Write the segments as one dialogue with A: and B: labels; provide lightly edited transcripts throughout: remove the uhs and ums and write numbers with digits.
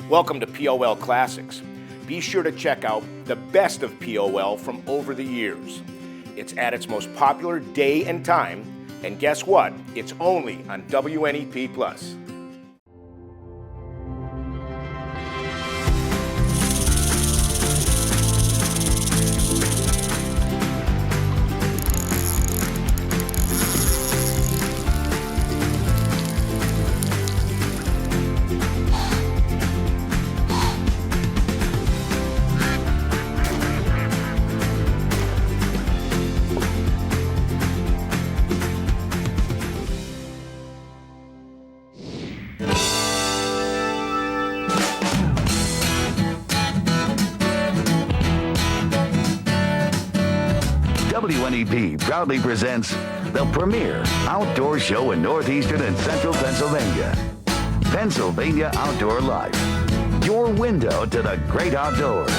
A: Welcome to POL Classics. Be sure to check out the best of POL from over the years. It's at its most popular day and time, and guess what? It's only on WNEP+.
B: WNEP proudly presents the premier outdoor show in northeastern and central Pennsylvania. Pennsylvania Outdoor Life, your window to the great outdoors.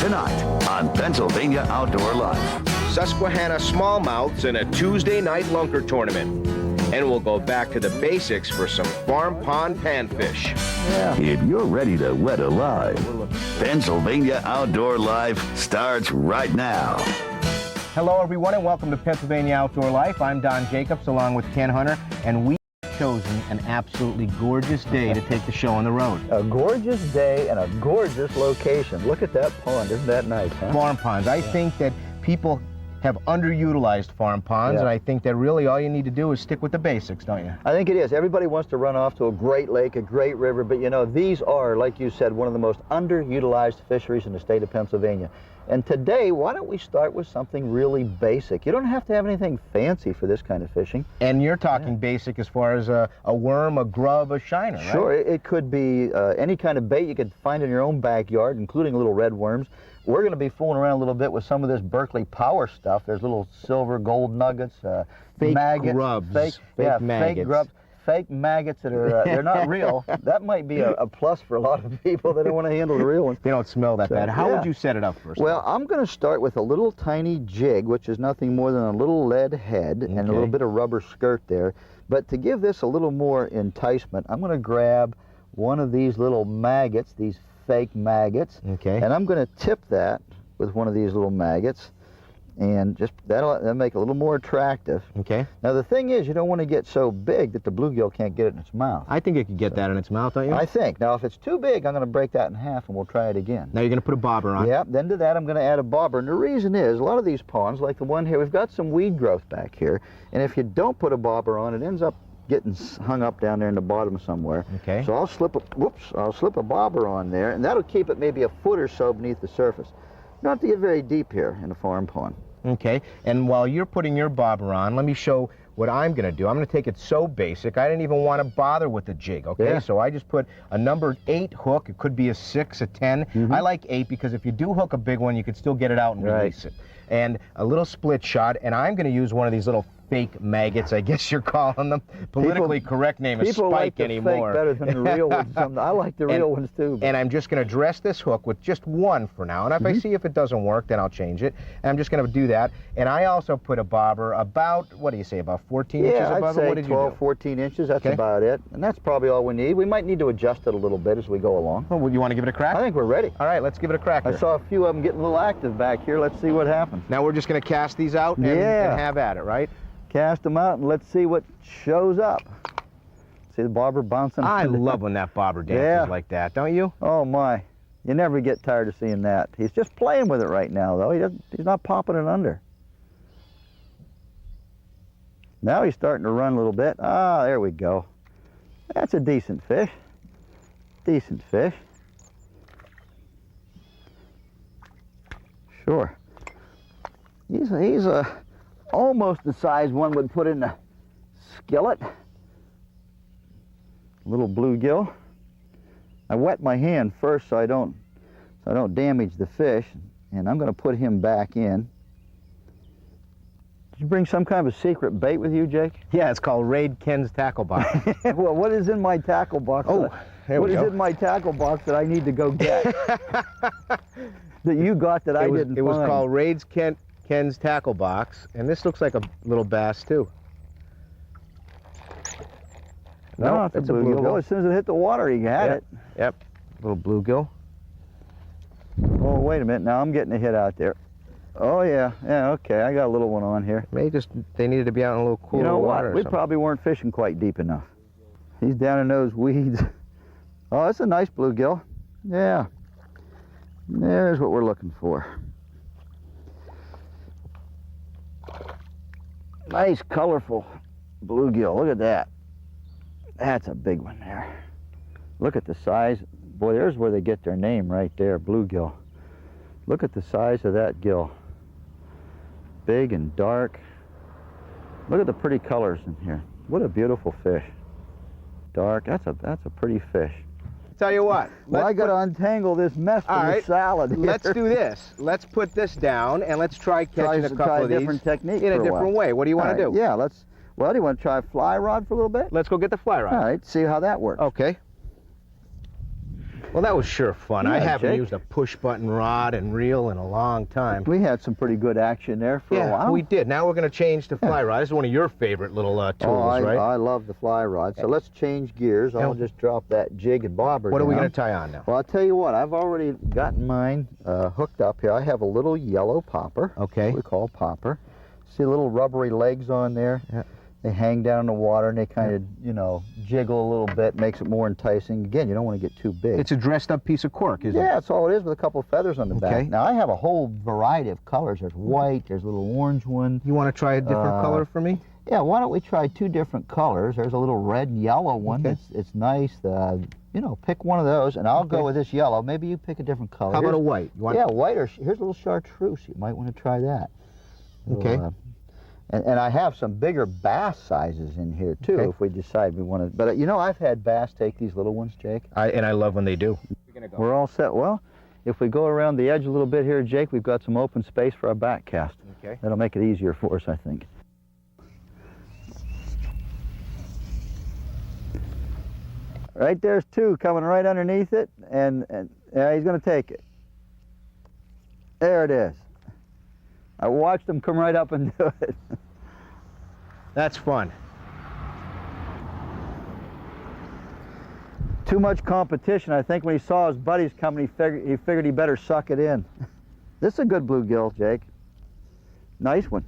B: Tonight on Pennsylvania Outdoor Life.
A: Susquehanna smallmouths in a Tuesday night lunker tournament. And we'll go back to the basics for some farm pond panfish.
B: If you're ready to wet alive, Pennsylvania Outdoor Life starts right now.
C: Hello, everyone, and welcome to Pennsylvania Outdoor Life. I'm Don Jacobs, along with Ken Hunter, and we've chosen an absolutely gorgeous day to take the show on the road.
D: A gorgeous day and a gorgeous location. Look at that pond. Isn't that nice, huh?
C: Farm ponds. I think that people have underutilized farm ponds, and I think that really all you need to do is stick with the basics, don't you?
D: I think it is. Everybody wants to run off to a great lake, a great river, but you know, these are, like you said, one of the most underutilized fisheries in the state of Pennsylvania. And today, why don't we start with something really basic? You don't have to have anything fancy for this kind of fishing.
C: And you're talking basic as far as a worm, a grub, a shiner, right?
D: Sure, it could be any kind of bait you could find in your own backyard, including little red worms. We're going to be fooling around a little bit with some of this Berkeley Power stuff. There's little silver, gold nuggets,
C: fake
D: maggots,
C: grubs,
D: fake
C: maggots.
D: Fake grubs, fake maggots that are they're not real. That might be a plus for a lot of people that don't want to handle the real ones.
C: They don't smell that bad. How would you set it up first?
D: Well, I'm going to start with a little tiny jig, which is nothing more than a little lead head and a little bit of rubber skirt there. But to give this a little more enticement, I'm going to grab one of these little maggots, these fake maggots, and I'm going to tip that with one of these little maggots, and just that'll make it a little more attractive. Now the thing is, you don't want to get so big that the bluegill can't get it in its mouth.
C: I think it could get that in its mouth, don't you?
D: I think. Now if it's too big, I'm going to break that in half and we'll try it again.
C: Now you're going to put a bobber on.
D: Yeah, then to that I'm going to add a bobber. And the reason is, a lot of these ponds, like the one here, we've got some weed growth back here, and if you don't put a bobber on, it ends up getting hung up down there in the bottom somewhere. So I'll slip a bobber on there, and that'll keep it maybe a foot or so beneath the surface. You don't have to get very deep here in a farm pond.
C: And while you're putting your bobber on, let me show what I'm going to do. I'm going to take it so basic, I didn't even want to bother with the jig, So I just put a number 8 hook. It could be a 6, a 10. I like 8 because if you do hook a big one, you can still get it out and release it. And a little split shot, and I'm going to use one of these little fake maggots, I guess you're calling them. Politically correct name is Spike anymore.
D: People like the fake better than the real ones. I like the real ones too.
C: And I'm just going to dress this hook with just one for now. And if I see if it doesn't work, then I'll change it. And I'm just going to do that. And I also put a bobber about, what do you say, about 14 inches above it?
D: I'd say 12, 14 inches. That's about it. And that's probably all we need. We might need to adjust it a little bit as we go along.
C: Well, you want to give it a crack?
D: I think we're ready.
C: All right, let's give it a crack here.
D: I saw a few of them getting a little active back here. Let's see what happens.
C: Now we're just going to cast these out and have at it, right?
D: Cast them out and let's see what shows up. See the bobber bouncing?
C: I love when that bobber dances like that, don't you?
D: Oh my. You never get tired of seeing that. He's just playing with it right now though. He's not popping it under. Now he's starting to run a little bit. Ah, there we go. That's a decent fish. Decent fish. Sure. He's almost the size one would put in a skillet. Little bluegill. I wet my hand first so I don't damage the fish, and I'm going to put him back in. Did you bring some kind of a secret bait with you, Jake?
C: Yeah, it's called Raid Ken's tackle box.
D: Well, what is in my tackle box?
C: What is
D: in my tackle box that I need to go get? That you got that I didn't find?
C: It was called Raid's Ken's tackle box, and this looks like a little bass too.
D: No, it's a bluegill. Well, as soon as it hit the water, you had it.
C: Yep. Little bluegill.
D: Oh, wait a minute. Now I'm getting a hit out there. Oh, yeah. Yeah, okay. I got a little one on here.
C: They needed to be out in a little cooler water.
D: We probably weren't fishing quite deep enough. He's down in those weeds. Oh, that's a nice bluegill. Yeah. There's what we're looking for. Nice, colorful bluegill. Look at that. That's a big one there. Look at the size. Boy, there's where they get their name right there, bluegill. Look at the size of that gill. Big and dark. Look at the pretty colors in here. What a beautiful fish. Dark. That's a pretty fish.
C: Tell you what.
D: Well, I got to untangle this mess from the salad here.
C: Let's do this. Let's put this down and let's try catching a couple of these.
D: Different technique
C: in a different way. What do you want to do?
D: Yeah, well, do you want to try a fly rod for a little bit?
C: Let's go get the fly rod.
D: All right, see how that works.
C: Okay. Well, that was sure fun.
D: Yeah,
C: I haven't
D: Jake.
C: used a push-button rod and reel in a long time.
D: We had some pretty good action there for a while.
C: Yeah, we did. Now we're going to change to fly rod. This is one of your favorite little tools, right?
D: I love the fly rod. So let's change gears. I'll just drop that jig and bobber
C: What
D: down.
C: are we going to tie on now?
D: Well, I'll tell you what. I've already gotten mine hooked up here. I have a little yellow popper.
C: Okay.
D: What we call popper. See little rubbery legs on there?
C: Yeah.
D: They hang down in the water and they kind of, you know, jiggle a little bit, makes it more enticing. Again, you don't want to get too big.
C: It's a dressed up piece of cork, isn't it?
D: Yeah, that's all it is, with a couple of feathers on the back. Now, I have a whole variety of colors. There's white, there's a little orange one.
C: You want to try a different color for me?
D: Yeah, why don't we try two different colors? There's a little red and yellow one.
C: Okay.
D: It's nice. You know, pick one of those, and I'll go with this yellow. Maybe you pick a different color.
C: How about a white? You want
D: yeah, white, or here's a little chartreuse. You might want to try that.
C: Okay.
D: And I have some bigger bass sizes in here, too, if we decide we want to. But, you know, I've had bass take these little ones, Jake.
C: And I love when they do.
D: We're all set. Well, if we go around the edge a little bit here, Jake, we've got some open space for our back cast.
C: Okay.
D: That'll make it easier for us, I think. Right there's two coming right underneath it, and yeah, he's going to take it. There it is. I watched him come right up and do it.
C: That's fun.
D: Too much competition. I think when he saw his buddies coming, he figured he better suck it in. This is a good bluegill, Jake. Nice one.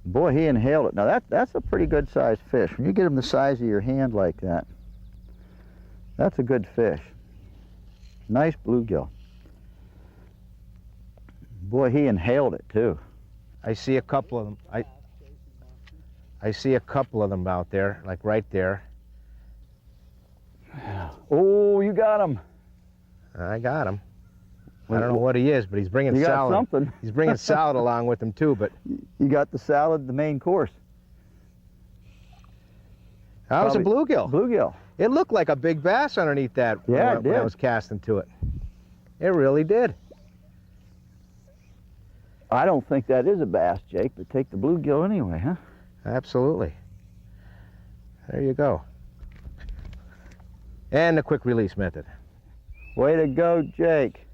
D: Boy, he inhaled it. Now that's a pretty good sized fish. When you get him the size of your hand like that, that's a good fish. Nice bluegill. Boy, he inhaled it too.
C: I see a couple of them. I see a couple of them out there, like right there.
D: Oh, you got him.
C: I got him. I don't know what he is, but he's bringing
D: you
C: salad.
D: Got something.
C: He's bringing salad along with him too, but
D: you got the salad, the main course.
C: that was a bluegill.
D: Bluegill.
C: It looked like a big bass underneath that
D: yeah,
C: when I was casting to it. It really did.
D: I don't think that is a bass, Jake, but take the bluegill anyway, huh?
C: Absolutely. There you go. And the quick release method.
D: Way to go, Jake.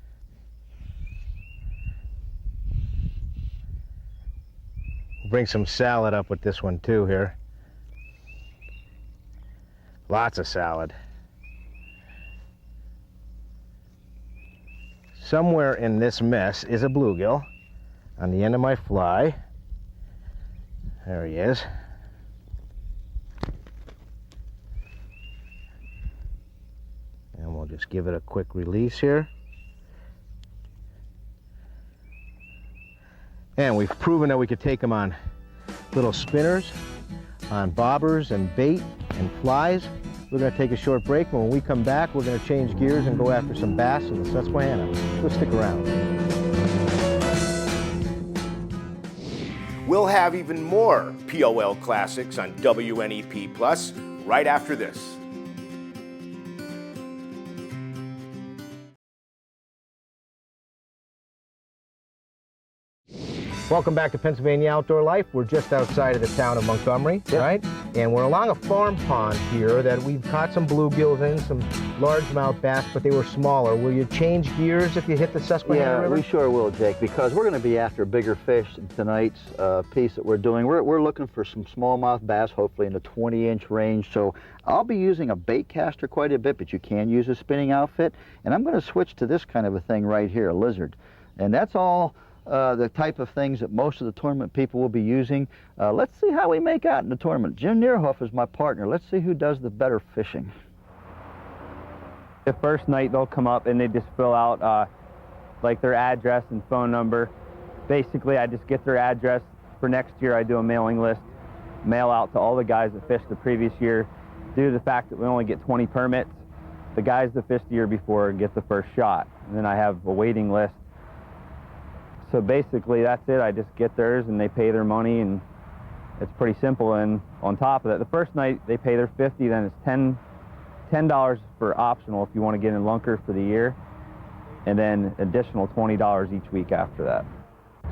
C: We'll bring some salad up with this one too here. Lots of salad. Somewhere in this mess is a bluegill on the end of my fly. There he is. And we'll just give it a quick release here. And we've proven that we could take them on little spinners, on bobbers and bait and flies. We're going to take a short break. When we come back, we're going to change gears and go after some bass in the Susquehanna. So stick around.
A: We'll have even more POL Classics on WNEP Plus right after this.
C: Welcome back to Pennsylvania Outdoor Life. We're just outside of the town of Montgomery, right? And we're along a farm pond here that we've caught some bluegills in, some largemouth bass, but they were smaller. Will you change gears if you hit the Susquehanna River?
D: Yeah, we sure will, Jake, because we're going to be after bigger fish in tonight's piece that we're doing. We're looking for some smallmouth bass, hopefully in the 20-inch range. So I'll be using a bait caster quite a bit, but you can use a spinning outfit. And I'm going to switch to this kind of a thing right here, a lizard. And that's all the type of things that most of the tournament people will be using. Let's see how we make out in the tournament. Jim Neerhoff is my partner. Let's see who does the better fishing.
E: The first night they'll come up and they just fill out like their address and phone number. Basically, I just get their address. For next year, I do a mailing list, mail out to all the guys that fished the previous year. Due to the fact that we only get 20 permits, the guys that fished the year before get the first shot. And then I have a waiting list. So basically, that's it. I just get theirs and they pay their money, and it's pretty simple. And on top of that, the first night they pay their $50, then it's $10 for optional if you want to get in lunker for the year, and then additional $20 each week after that.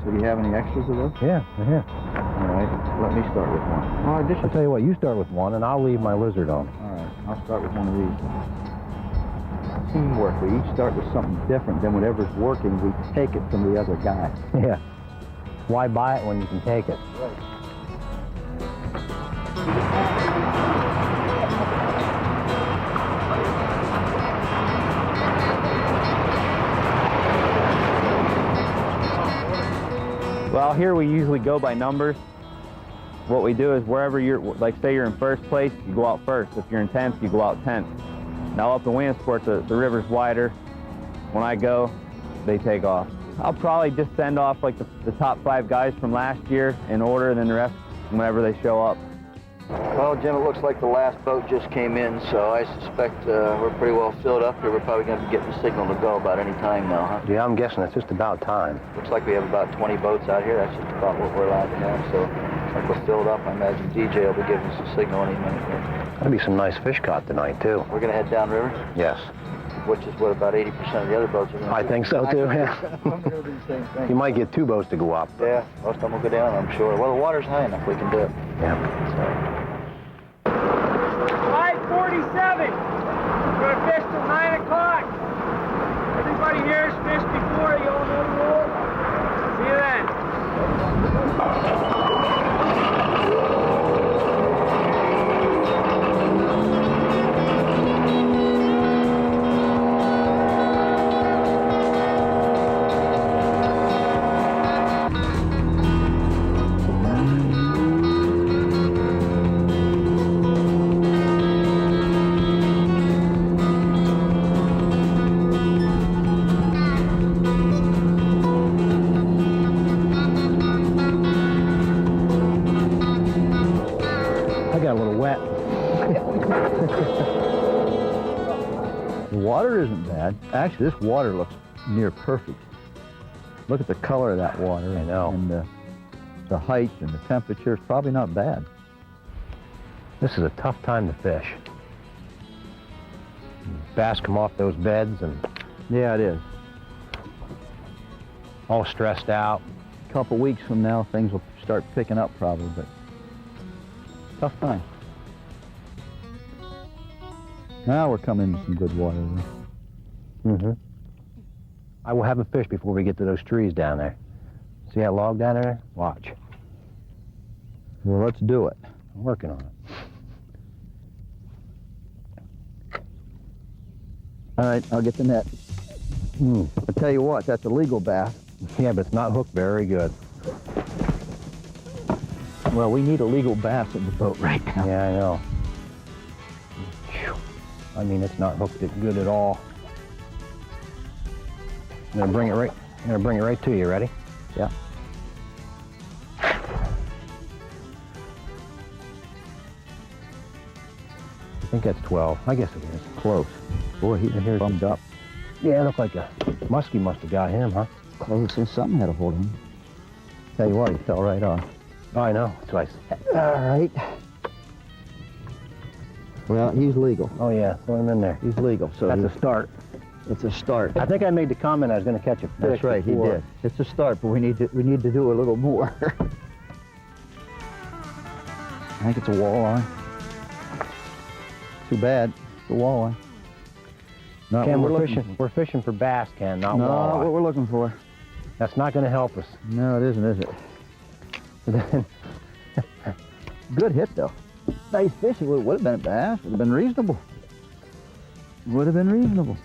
D: So do you have any extras of those?
C: Yeah, yeah.
D: All right, let me start with one.
C: Well, I'll tell you what, you start with one and I'll leave my lizard on.
D: All right, I'll start with one of these. Teamwork. We each start with something different, then whatever's working, we take it from the other guy.
C: Yeah. Why buy it when you can take it?
E: Well, here we usually go by numbers. What we do is wherever you're, like say you're in first place, you go out first. If you're in 10th, you go out 10th. Now up in Williamsport, the river's wider. When I go, they take off. I'll probably just send off like the top 5 guys from last year in order, and then the rest whenever they show up.
D: Well, Jim, it looks like the last boat just came in, so I suspect we're pretty well filled up here. We're probably going to be getting the signal to go about any time now, huh?
C: Yeah, I'm guessing it's just about time.
D: Looks like we have about 20 boats out here. That's just about what we're allowed to have, so looks like we're filled up. I imagine DJ will be giving us a signal any minute.
C: There'll be some nice fish caught tonight, too.
D: We're going to head downriver?
C: Yes.
D: Which is what about 80% of the other boats are going to do.
C: I think so, too, yeah. You might get 2 boats to go up.
D: Yeah, most of them will go down, I'm sure. Well, the water's high enough, we can do it.
C: Yeah.
F: 5:47. We're going to fish till 9 o'clock. Everybody here has fished before. You all know the rules. See you then.
D: The water isn't bad. Actually, this water looks near perfect. Look at the color of that water.
C: I know.
D: And the height and the temperature is probably not bad.
C: This is a tough time to fish. Bass come off those beds and
D: Yeah, it is.
C: all stressed out.
D: A couple weeks from now, things will start picking up probably, but tough time. Now we're coming into some good water.
C: Mm-hmm. I will have a fish before we get to those trees down there. See that log down there? Watch.
D: Well, let's do it.
C: I'm working on it.
D: All right, I'll get the net. I'll tell you what, that's a legal bass.
C: Yeah, but it's not hooked very good.
D: Well, we need a legal bass in the boat right now.
C: Yeah, I know. Phew. I mean, it's not hooked it good at all. I'm gonna bring it right to you. Ready?
D: Yeah.
C: I think that's 12. I guess it is.
D: Close. Boy, he's bummed up.
C: Yeah, it looked like a muskie must have got him, huh?
D: Close. Something had a hold of him. Tell you what, he fell right off.
C: Oh, I know. That's what I said.
D: All right. Well, he's legal.
C: Oh, yeah. Throw him in there.
D: He's legal, so
C: That's a start.
D: It's a start.
C: I think I made the comment I was going to catch a fish.
D: That's right,
C: before.
D: he did. It's a start, but we need to do a little more. I think it's a walleye. Too bad. It's a walleye. Not
C: Ken,
D: what
C: we're fishing for bass, Ken, not
D: Not
C: walleye.
D: what we're looking for.
C: That's not going to help us.
D: No, it isn't, is it? Good hit, though. Nice fish. It would have been a bass. Would have been reasonable. Would have been reasonable.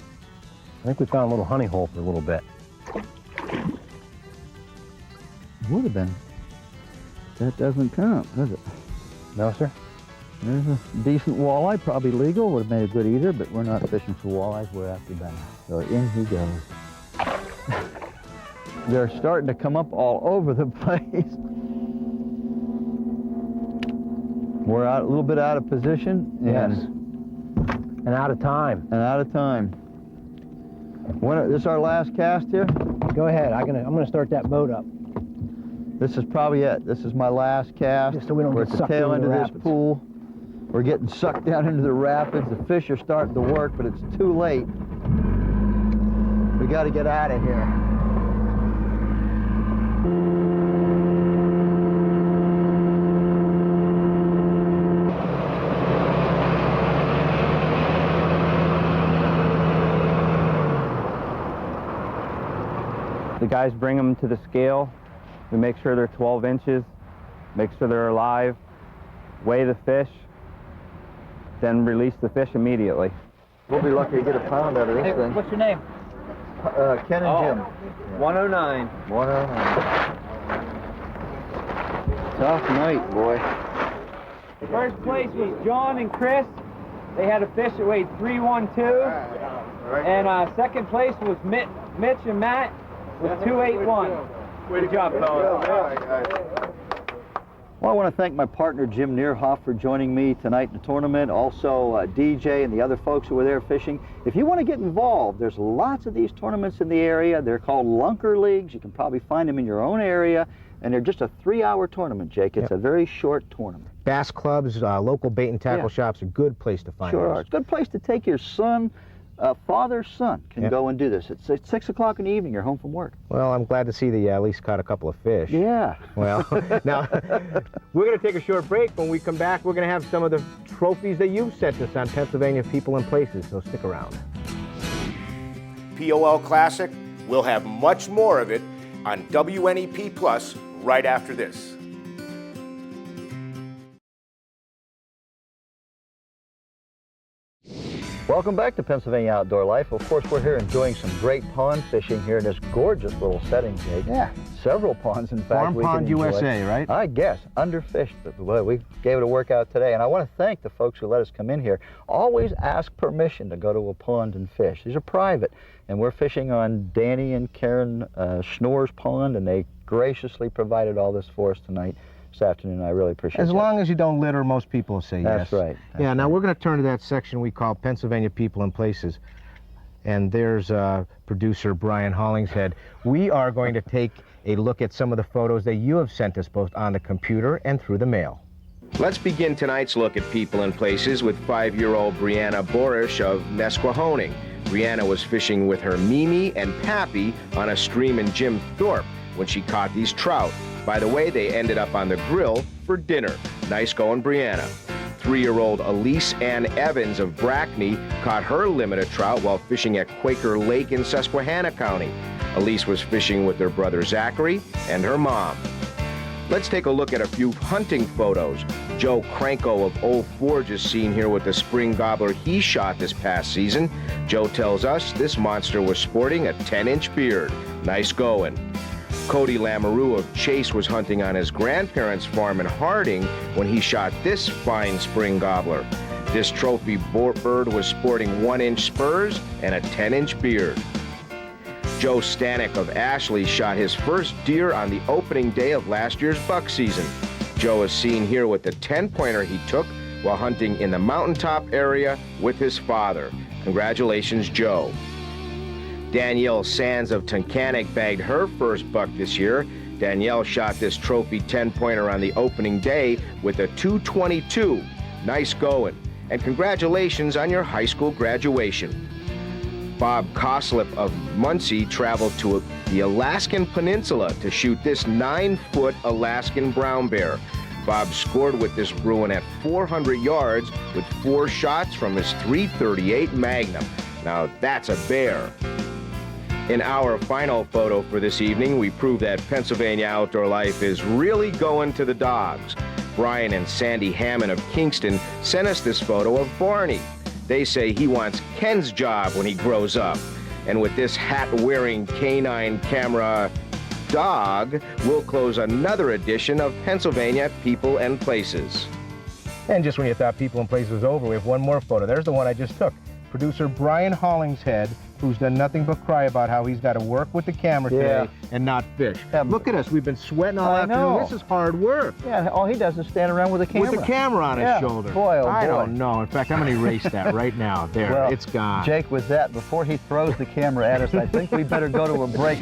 C: I think we found a little honey hole for a little bit.
D: Would have been. That doesn't count, does it?
C: No, sir?
D: There's a decent walleye, probably legal. Would have made a good eater, but we're not fishing for walleyes. We're after bass. So in he goes. They're starting to come up all over the place. We're out a little bit out of position.
C: Yes. And out of time.
D: And out of time. This is our last cast here?
C: Go ahead. I'm gonna start that boat up.
D: This is probably it. This is my last cast.
C: Just so we don't
D: We're
C: get
D: at the
C: sucked
D: tail end
C: into
D: of
C: the
D: this
C: rapids.
D: pool. We're getting sucked down into the rapids. The fish are starting to work, but it's too late. We got to get out of here.
E: The guys bring them to the scale. We make sure they're 12 inches, make sure they're alive, weigh the fish, then release the fish immediately.
D: We'll be lucky to get a pound out of this thing.
F: What's your name?
D: Ken and Jim.
E: 109.
D: 109. Tough night, boy.
F: First place was John and Chris. They had a fish that weighed 312. And second place was Mitch and Matt with 281. Good job, fellas.
D: Well, I want to thank my partner Jim Neerhoff for joining me tonight in the tournament. Also DJ and the other folks who were there fishing. If you want to get involved, there's lots of these tournaments in the area. They're called Lunker Leagues. You can probably find them in your own area. And they're just a 3-hour tournament, Jake. It's a very short tournament.
C: Bass clubs, local bait and tackle shops, a good place to find
D: Sure
C: those.
D: are. It's a good place to take your son. Father's son can go and do this. It's 6 o'clock in the evening. You're home from work.
C: Well, I'm glad to see that you at least caught a couple of fish.
D: Yeah.
C: Well, now, we're going to take a short break. When we come back, we're going to have some of the trophies that you've sent us on Pennsylvania People and Places, so stick around.
A: POL Classic, we'll have much more of it on WNEP Plus right after this.
D: Welcome back to Pennsylvania Outdoor Life. Of course, we're here enjoying some great pond fishing here in this gorgeous little setting, Jake.
C: Yeah.
D: Several ponds, in fact.
C: Farm
D: we
C: Pond
D: can enjoy.
C: USA, right?
D: I guess. Underfished, but boy, we gave it a workout today. And I want to thank the folks who let us come in here. Always ask permission to go to a pond and fish. These are private. And we're fishing on Danny and Karen Schnorr's pond, and they graciously provided all this for us tonight. This afternoon. I really appreciate it.
C: As long as you don't litter, most people will say
D: That's
C: yes.
D: right.
C: Yeah, now we're going to turn to that section we call Pennsylvania People and Places. And there's producer Brian Hollingshead. We are going to take a look at some of the photos that you have sent us both on the computer and through the mail.
A: Let's begin tonight's look at People and Places with 5-year-old Brianna Borish of Nesquehoning. Brianna was fishing with her Mimi and Pappy on a stream in Jim Thorpe when she caught these trout. By the way, they ended up on the grill for dinner. Nice going, Brianna. 3-year-old Elise Ann Evans of Brackney caught her limit of trout while fishing at Quaker Lake in Susquehanna County. Elise was fishing with her brother Zachary and her mom. Let's take a look at a few hunting photos. Joe Cranko of Old Forge is seen here with the spring gobbler he shot this past season. Joe tells us this monster was sporting a 10-inch beard. Nice going. Cody Lamoureux of Chase was hunting on his grandparents' farm in Harding when he shot this fine spring gobbler. This trophy bird was sporting 1-inch spurs and a 10-inch beard. Joe Stanek of Ashley shot his first deer on the opening day of last year's buck season. Joe is seen here with the 10-pointer he took while hunting in the mountaintop area with his father. Congratulations, Joe. Danielle Sands of Tunkhannock bagged her first buck this year. Danielle shot this trophy 10-pointer on the opening day with a .222. Nice going. And congratulations on your high school graduation. Bob Koslip of Muncie traveled to the Alaskan Peninsula to shoot this 9-foot Alaskan brown bear. Bob scored with this Bruin at 400 yards with 4 shots from his .338 Magnum. Now that's a bear. In our final photo for this evening, we prove that Pennsylvania Outdoor Life is really going to the dogs. Brian and Sandy Hammond of Kingston sent us this photo of Barney. They say he wants Ken's job when he grows up. And with this hat-wearing canine camera dog, we'll close another edition of Pennsylvania People and Places.
C: And just when you thought People and Places was over, we have one more photo. There's the one I just took. Producer Brian Hollingshead, who's done nothing but cry about how he's got to work with the camera today and not fish. Look at us, we've been sweating all afternoon. This is hard work.
D: Yeah, all he does is stand around with a camera.
C: With the camera on his shoulder.
D: Boy, oh boy.
C: I don't know. In fact, I'm going to erase that right now. There,
D: well,
C: it's gone.
D: Jake, with that, before he throws the camera at us, I think we better go to a break.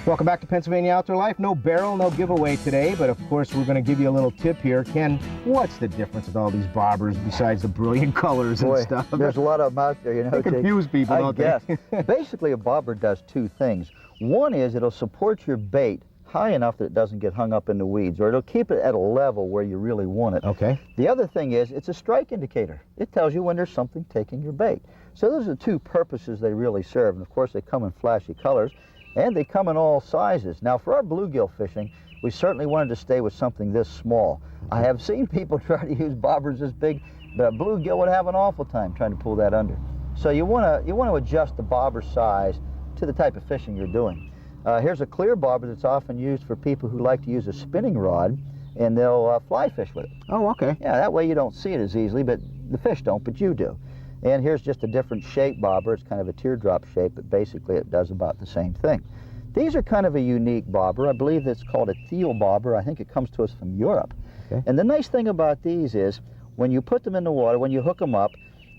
C: Welcome back to Pennsylvania Outdoor Life. No barrel, no giveaway today, but of course we're going to give you a little tip here. Ken, what's the difference with all these bobbers besides the brilliant colors and stuff?
D: There's a lot of them out there, you know.
C: They confuse people, don't they?
D: Basically, a bobber does 2 things. One is it'll support your bait high enough that it doesn't get hung up in the weeds, or it'll keep it at a level where you really want it.
C: Okay.
D: The other thing is it's a strike indicator. It tells you when there's something taking your bait. So those are the 2 purposes they really serve, and of course they come in flashy colors. And they come in all sizes. Now, for our bluegill fishing, we certainly wanted to stay with something this small. I have seen people try to use bobbers this big, but a bluegill would have an awful time trying to pull that under. So you want to adjust the bobber size to the type of fishing you're doing. Here's a clear bobber that's often used for people who like to use a spinning rod, and they'll fly fish with it.
C: Oh, okay.
D: Yeah, that way you don't see it as easily, but the fish don't, but you do. And here's just a different shape bobber. It's kind of a teardrop shape, but basically it does about the same thing. These are kind of a unique bobber. I believe it's called a teal bobber. I think it comes to us from Europe. Okay. And the nice thing about these is when you put them in the water, when you hook them up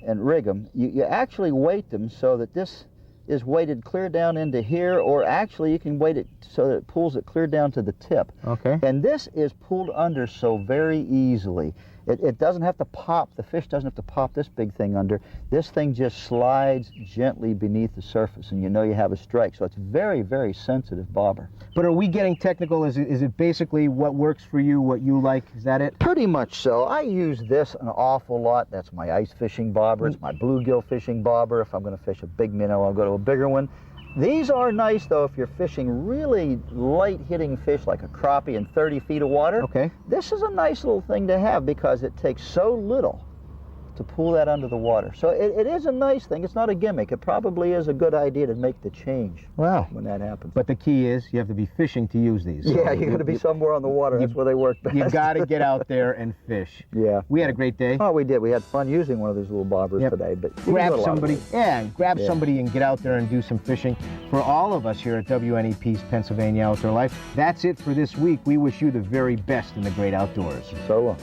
D: and rig them, you actually weight them so that this is weighted clear down into here, or actually you can weight it so that it pulls it clear down to the tip.
C: Okay.
D: And this is pulled under so very easily. It doesn't have to pop, the fish doesn't have to pop this big thing under. This thing just slides gently beneath the surface, and you know you have a strike. So it's very, very sensitive bobber.
C: But are we getting technical? Is it basically what works for you, what you like? Is that it?
D: Pretty much so. I use this an awful lot. That's my ice fishing bobber. It's my bluegill fishing bobber. If I'm going to fish a big minnow, I'll go to a bigger one. These are nice, though, if you're fishing really light-hitting fish like a crappie in 30 feet of water.
C: Okay.
D: This is a nice little thing to have because it takes so little to pull that under the water. So it is a nice thing. It's not a gimmick. It probably is a good idea to make the change when that happens.
C: But the key is you have to be fishing to use these. So
D: yeah, you got to be somewhere on the water. That's where they work best.
C: You got to get out there and fish.
D: Yeah.
C: We had a great day.
D: Oh, we did. We had fun using one of these little bobbers today. But
C: grab somebody. Grab somebody and get out there and do some fishing. For all of us here at WNEP's Pennsylvania Outdoor Life, that's it for this week. We wish you the very best in the great outdoors.
D: So long.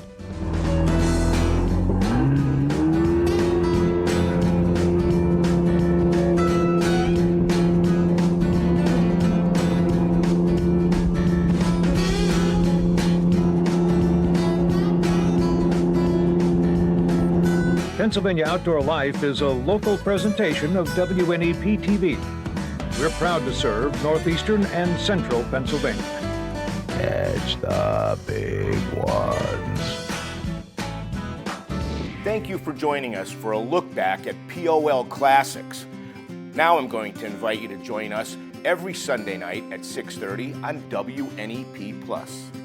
G: Pennsylvania Outdoor Life is a local presentation of WNEP TV. We're proud to serve northeastern and central Pennsylvania.
B: Catch the big ones.
A: Thank you for joining us for a look back at POL Classics. Now I'm going to invite you to join us every Sunday night at 6:30 on WNEP+.